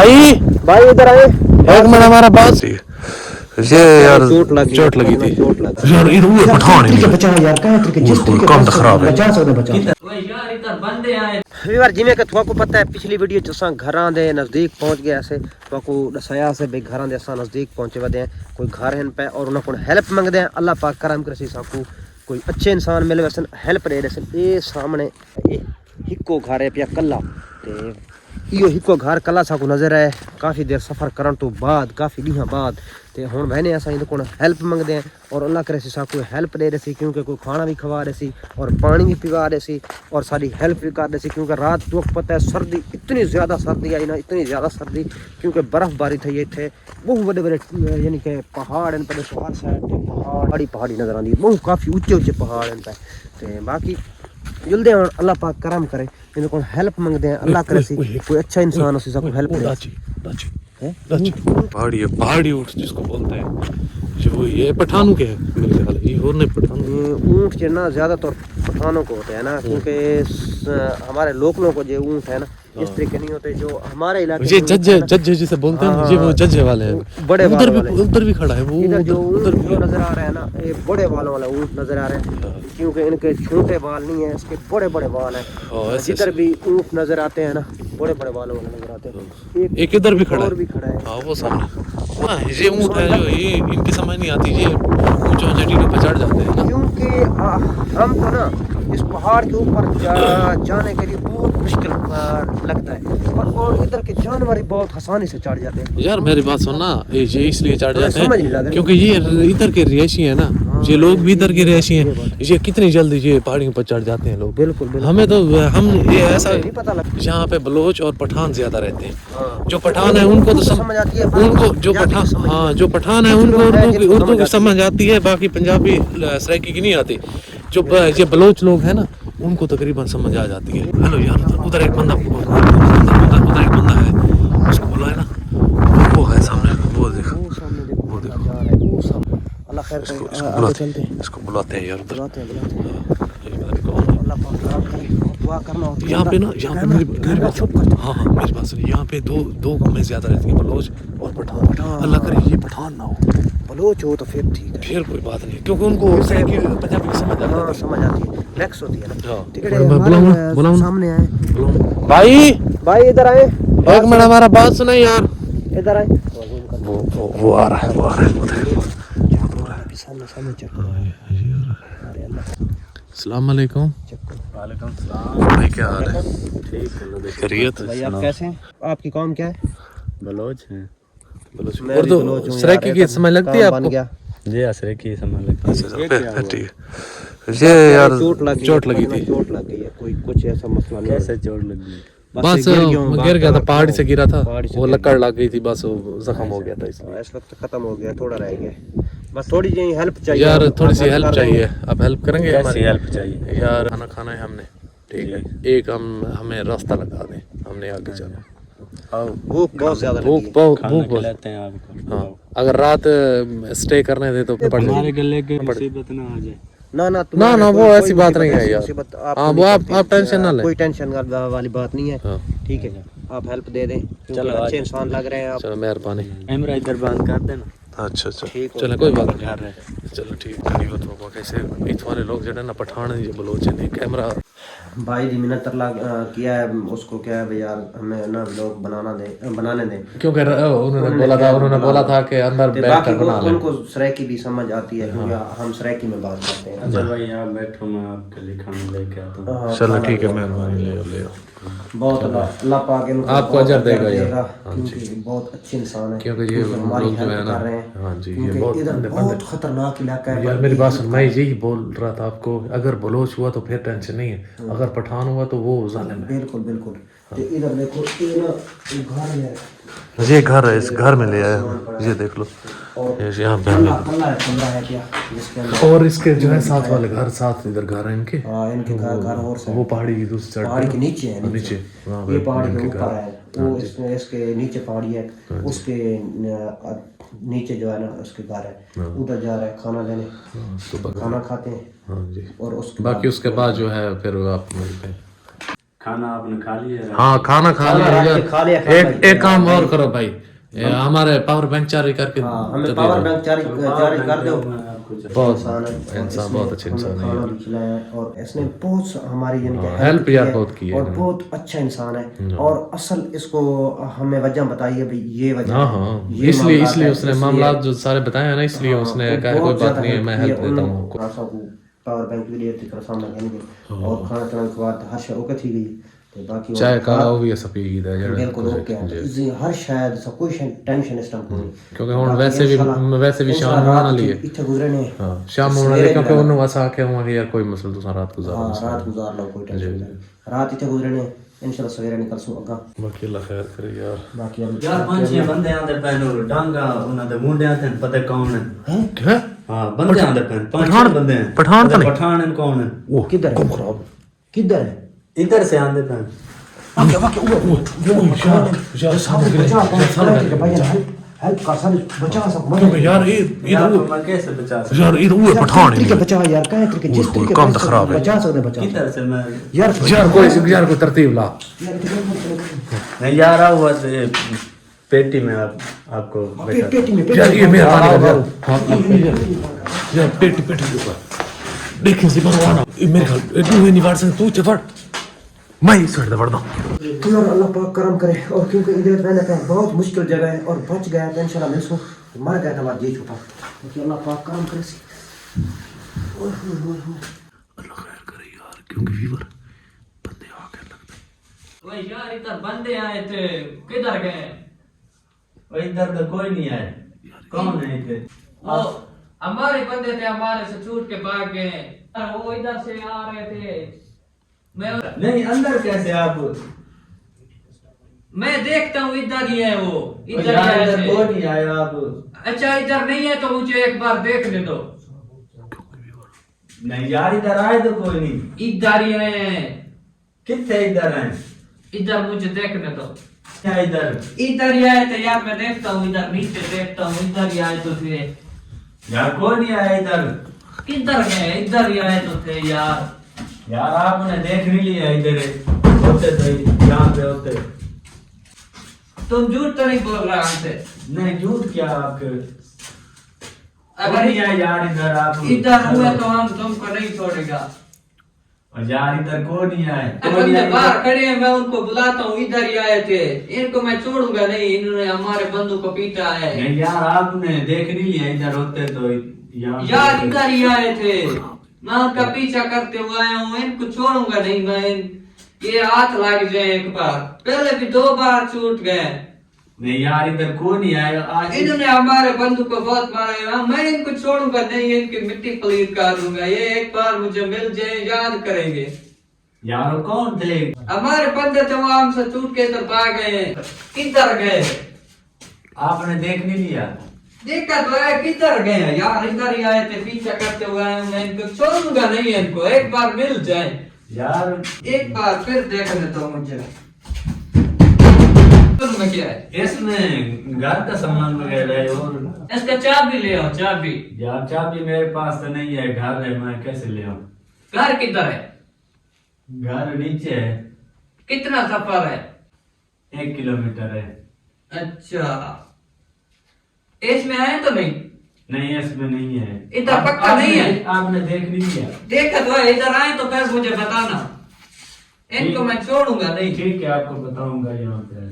भाई भाई इधर आए। एक मिनट हमारा बात ये यार चोट लगी थी यार ये वो पठान है बचा यार कहां तरीके जिस तरीके काम तो खराब है बचा सकते बचा यार इधर बंदे आए यार जिਵੇਂ कि ਤੁਹਾਨੂੰ ਪਤਾ ਹੈ ਪਿਛਲੀ ਵੀਡੀਓ ਚ ਅਸਾਂ ਘਰਾਂ ਦੇ ਨਜ਼ਦੀਕ ਪਹੁੰਚ ਗਏ ਸੇ ਤੁਹਾਨੂੰ ਦੱਸਿਆ ਸੇ ਵੀ ਘਰਾਂ ਦੇ ਅਸਾਂ ਨਜ਼ਦੀਕ ਪਹੁੰਚੇ ਵਦੇ ਕੋਈ ਘਰ ਹਨ ਪਏ ਔਰ ਉਹਨਾਂ ਕੋਲ ਹੈਲਪ ਮੰਗਦੇ ਆ ਅੱਲਾਹ ਪਾਕ ਕਰਮ ਕਰੇ ਸਾਕੂ ਕੋਈ ਅੱਛੇ ਇਨਸਾਨ ਮਿਲੇ ਵਸਨ ਹੈਲਪ ਦੇ ਰਹੇ ਇਹ ਸਾਹਮਣੇ ਇਹ ਇੱਕੋ ਘਰ ਹੈ ਪਿਆ ਕੱਲਾ ਤੇ यो हिको घर कला साकू नजर है काफ़ी देर सफ़र करन तो बाद काफ़ी ॾींहं बाद ते हुण बहने असां इनके कोल हेल्प मंगदे हैं और अल्लाह करे साकू हेल्प दे रही क्योंकि कोई खाना भी खवा रही और पानी भी पिवा रही और सारी हेल्प भी कर रही क्योंकि रात वक्त पता है सर्दी इतनी ज़्यादा सर्दी आई ना इतनी ज़्यादा सर्दी क्योंकि बर्फ़बारी थी इतने बहुत बड़े बड़े यानी कि पहाड़ हैं पे हर साइड पहाड़ी नज़र आती बहुत काफ़ी उच्चे उच्चे पहाड़ हैं पे तो बाकी जुलदे हैं अल्लाह पाक करम करे इन्हें को हेल्प मंगते हैं अल्लाह करे सी कोई अच्छा इंसान उसी सबको हेल्प करे पहाड़ी ऊँट जिसको बोलते हैं जो ये पठानों के है मेरे ख्याल ये और नहीं पठानों ऊँट जो ना ज़्यादातर पठानों को होते हैं ना क्योंकि हमारे लोकलों को जो ऊँट है ना इस तरीके नहीं होते जो हमारे इलाके ये जज जिसे बोलते हैं ये वो जज वाले हैं बड़े उधर भी खड़ा है वो इधर जो उधर नजर आ रहा है ना ये बड़े बालों वाला ऊँट नजर आ रहा है क्योंकि इनके छोटे बाल नहीं है इसके बड़े बड़े बाल हैं जिधर भी ऊँट नजर आते हैं ना बड़े बड़े बालों वाले नजर आते हैं एक इधर भी खड़ा है हाँ वो सामने ये ऊँट है जो ये इनकी समझ नहीं आती ये ऊंचे ऊंचे टीलों पे चढ़ जाते हैं क्योंकि हम तो ना इस पहाड़ के ऊपर जाने के लिए बहुत मुश्किल लगता है और इधर के जानवर ही बहुत आसानी से चढ़ जाते हैं यार मेरी बात सुनना ये इसलिए चढ़ जाते हैं क्योंकि ये इधर के रिहायशी है ना ये लोग भी इधर के रिहायशी हैं ये कितनी जल्दी ये पहाड़ियों पर चढ़ जाते हैं लोग बिल्कुल हमें तो हम ये ऐसा नहीं पता लगता यहाँ पे बलोच और पठान ज्यादा रहते हैं जो पठान है उनको तो समझ आती है उनको जो पठान हाँ जो पठान है उनको उर्दू की समझ आती है बाकी पंजाबी सराइकी की नहीं आती जो ये बलोच लोग हैं ना उनको तकरीबन समझ आ जाती है हेलो यार उधर एक बंदा उधर एक बंदा है उसको बुला है ना वो है सामने वो देखो वो देखो अल्लाह खैर इसको बुलाते हैं यार उधर यहाँ पे ना यहाँ पे मेरी बात हाँ मेरी बात सुनिए यहाँ पे दो कमें ज्यादा रहती हैं बलोच और पठान अल्लाह करे ये पठान ना हो बलोच हो तो फिर ठीक है फिर कोई बात नहीं क्योंकि उनको पंजाबी समझ आती है मैक्स होती है ना ठीक है बुलाओ सामने आए भाई इधर आए एक मिनट हमारा बात सुना यार इधर आए वो आ रहा है अस्सलाम वालेकुम वालेकुम सलाम भाई क्या हाल है ठीक है खैरियत भाई आप कैसे हैं आपकी कौम क्या है बलोच हैं उर्दू सराइकी की समझ लगती है आपको जी असरे की समझ लगती है ठीक है ये यार चोट लगी थी चोट लग गई है कोई कुछ ऐसा मसला नहीं कैसे चोट लगी बस गिर गया था पहाड़ी से गिरा था वो लकड़ लग गई थी बस वो जख्म हो गया था इसलिए इस वक्त खत्म हो गया थोड़ा रह गया बस थोड़ी सी हेल्प चाहिए यार थोड़ी सी हेल्प चाहिए आप हेल्प करेंगे हमारी हेल्प चाहिए यार खाना है हमने ठीक है एक हमें रास्ता लगा दें हमने आगे जाना भूख बहुत ज्यादा भूख लेते हैं आपको हाँ अगर रात स्टे करने दे तो हमारे गले के मुसीबत ना आ जाए ना वो ऐसी बात नहीं है यार हाँ वो आप टेंशन ना लें कोई टेंशन वाली बात नहीं है ठीक है आप हेल्प दे दें चलो अच्छे इंसान लग रहे हैं आप चलो मेहरबानी कैमरा इधर बंद कर देना अच्छा चलो कोई बात नहीं चलो ठीक है तो कैसे इतने लोग जो है ना पठान जो बलोच ने कैमरा भाई जी मिन्नत किया है उसको क्या है भाई यार हमें ना व्लॉग बनाने दें क्योंकि उन्होंने बोला था कि अंदर बैठकर बना लें उनको सराइकी भी समझ आती है क्योंकि हम सराइकी में बात करते हैं अच्छा भाई यहाँ बैठो मैं आपके लिए खाना लेके आता हूँ चलो ठीक है मेहरबानी ले बहुत अल्लाह पाक आपको अजर देगा यार क्योंकि बहुत अच्छे इंसान है क्योंकि ये लोग जो है ना हाँ जी ये बहुत खतरनाक इलाका है यार मेरी बात सुन मैं यही बोल रहा था आपको अगर बलोच हुआ तो फिर टेंशन नहीं है अगर पठान हुआ तो वो जालिम है बिल्कुल इधर देखो ये घर है ये घर है इस घर में ले आया ये देख लो यहाँ पे और इसके जो है साथ वाले घर साथ इधर घर है इनके घर और वो पहाड़ी की दूसरी साइड पहाड़ी के नीचे है नीचे ये पहाड़ी के ऊपर है वो इसके नीचे पहाड़ी है उसके नीचे जो है ना उसके घर है उधर जा रहा है खाना देने खाना खाते हैं हाँ जी और उसके बाकी उसके बाद जो है फिर आप मिलते हैं खाना आपने खा लिया? हाँ खाना खा लिया रात यार। के खा लिया, एक काम और करो भाई, ये हमारे पावर बैंक जारी करके हमें दे पावर दो। बैंक जारी कर दो। बहुत इंसान है, इंसान बहुत अच्छे इंसान है खाना यार। भी खिलाया है और इसने बहुत हमारी यानी कि हाँ, help help की यार है बहुत की है और इन्होंने। बहुत अच्छा इंसान है। और असल इसको हमें वजह बताइए भाई, ये वजह हाँ है, हाँ, ये इसलिए मामला इसलिए है, उसने इसलिए- मामला जो सारे बताए हैं ना, इसलिए हाँ, उसने वो कहा कोई बहुत बात ज्यादा नहीं है, मैं help हेल्प की है। देता उन हूँ आपको। रासा को पावर बैंक के लिए तेरा सामना करेंगे और खाना खाना के बाद हर शय ओके थी गई तो बाकी चाय का वो भी ऐसा पी गई था बिल्कुल ओके है। इसी हर शायद सब कोई टेंशन इस टाइम कोई क्योंकि ਹੁਣ वैसे भी शाम ਨੂੰ ਆਉਣ ਲਈ ਹੈ। ਇੱਥੇ ਗੁਜ਼ਰਨੇ हाँ शाम ਨੂੰ ਆਉਣ ਲਈ क्योंकि ਉਹਨੂੰ वैसा आके होंगे यार कोई मसला तो रात गुजार हाँ रात गुजार लो कोई टेंशन नहीं। रात ਇੱਥੇ ਗੁਜ਼ਰਨੇ इंशाल्लाह सवेरे निकल सो अगा बाकी अल्लाह खैर करे यार। बाकी हम यार 5-6 बंदे आंदे पैन और डांगा उन्हां दे मुंडे आते पता कौन है? क्या हां बंदे आंदे पैन 5-6 पठान- बंदे हैं। पठान तो पता नहीं। पठान है कौन है? वो किधर है? खराब किधर है? इधर से आंदे पैन। हेल्प कर सारे बचा सब यार ये यार मैं कैसे बचा सकता? यार ये तो वो पठान तरीके है बचा यार कहे तरीके जिस वो तरीके काम तो खराब है। बचा सकते बचा किधर से मैं यार यार कोई तरतीब ला। नहीं यार आओ बस ये पेटी में आपको बैठा पेटी में यार ये मेरा पानी का यार। हाँ यार पेटी पेटी के ऊपर देखें से बनवाना मेरे ख्याल तू ही नहीं वाड़ सकता, तू चफड़ मैं ही सड़ दबड़ दूं। यार अल्लाह पाक करम करे और क्योंकि इधर रहने का बहुत मुश्किल जगह है और बच गया तो इंशाल्लाह मिल सो मर गया था बात ये छूटा क्योंकि अल्लाह पाक करम करे सी। अल्लाह खैर करे यार क्योंकि फीवर बंदे आ गए लगता है। ओए यार इधर बंदे आए थे, किधर गए? और इधर तो कोई नहीं आया। कौन है इधर? वो हमारे बंदे थे, हमारे से छूट के भाग गए। वो इधर से आ रहे थे, नहीं अंदर कैसे आप? मैं देखता हूँ इधर ही है वो, इधर यार ही आए इधर थे। कोई नहीं आया आप। अच्छा इधर नहीं है तो मुझे एक बार देखने दो। नहीं यार इधर आए तो कोई नहीं। इधर ही आए हैं, कितने इधर हैं? इधर मुझे देखने दो। क्या इधर? इधर ही आए थे यार, मैं देखता हूँ इधर नीचे देखता हूँ, इधर ही आए तो थे। यार कोई नहीं आया इधर। किधर गए? इधर ही आए तो थे यार। यार आपने देख नहीं लिया इधर होते तो यहाँ पे होते। तुम झूठ तो नहीं बोल रहे हमसे? नहीं झूठ क्या आपके? अगर नहीं आया यार इधर आप। इधर हुए तो हम तुमको नहीं छोड़ेगा। और यार इधर कोई नहीं आया। बंदे बाहर खड़े हैं, मैं उनको बुलाता हूँ, इधर ही आए थे। इनको मैं छोड़ूंगा नहीं, इन्होंने हमारे बंधु को पीटा है। नहीं यार आपने देख नहीं लिया इधर होते तो यहाँ यार इधर ही आए थे, मैं उनका पीछा करते हुए आया हूँ, इनको छोड़ूंगा नहीं मैं। ये हाथ लग जाए एक बार, पहले भी 2 बार छूट गए। नहीं यार इधर कोई नहीं आया आज। इन्होंने हमारे बंधु को बहुत मारा है, मैं इनको छोड़ूंगा नहीं, इनकी मिट्टी पलीत कर दूंगा। ये एक बार मुझे मिल जाए याद करेंगे। यार वो कौन थे? हमारे बंदे थे, वो हमसे छूट के इधर भाग गए। किधर गए? आपने देख नहीं लिया? देखा तो है, किधर गए हैं यार? इधर ही आए थे, पीछा करते हुए आए हैं, इनको छोड़ूंगा नहीं, इनको एक बार मिल जाए। यार एक बार फिर देखने दो मुझे। में क्या है? इसमें घर का सामान वगैरह है और इसका चाबी ले आओ, चाबी। यार चाबी मेरे पास तो नहीं है, घर है, मैं कैसे ले आऊं? घर किधर है? घर नीचे है। कितना सफर है? 1 किलोमीटर है। अच्छा, इसमें है तो नहीं? नहीं इसमें नहीं है। इधर पक्का नहीं है? आपने देख नहीं लिया? देखा तो है, इधर आए तो फिर मुझे बताना, इनको मैं छोड़ूंगा नहीं। ठीक है आपको बताऊंगा यहाँ पे।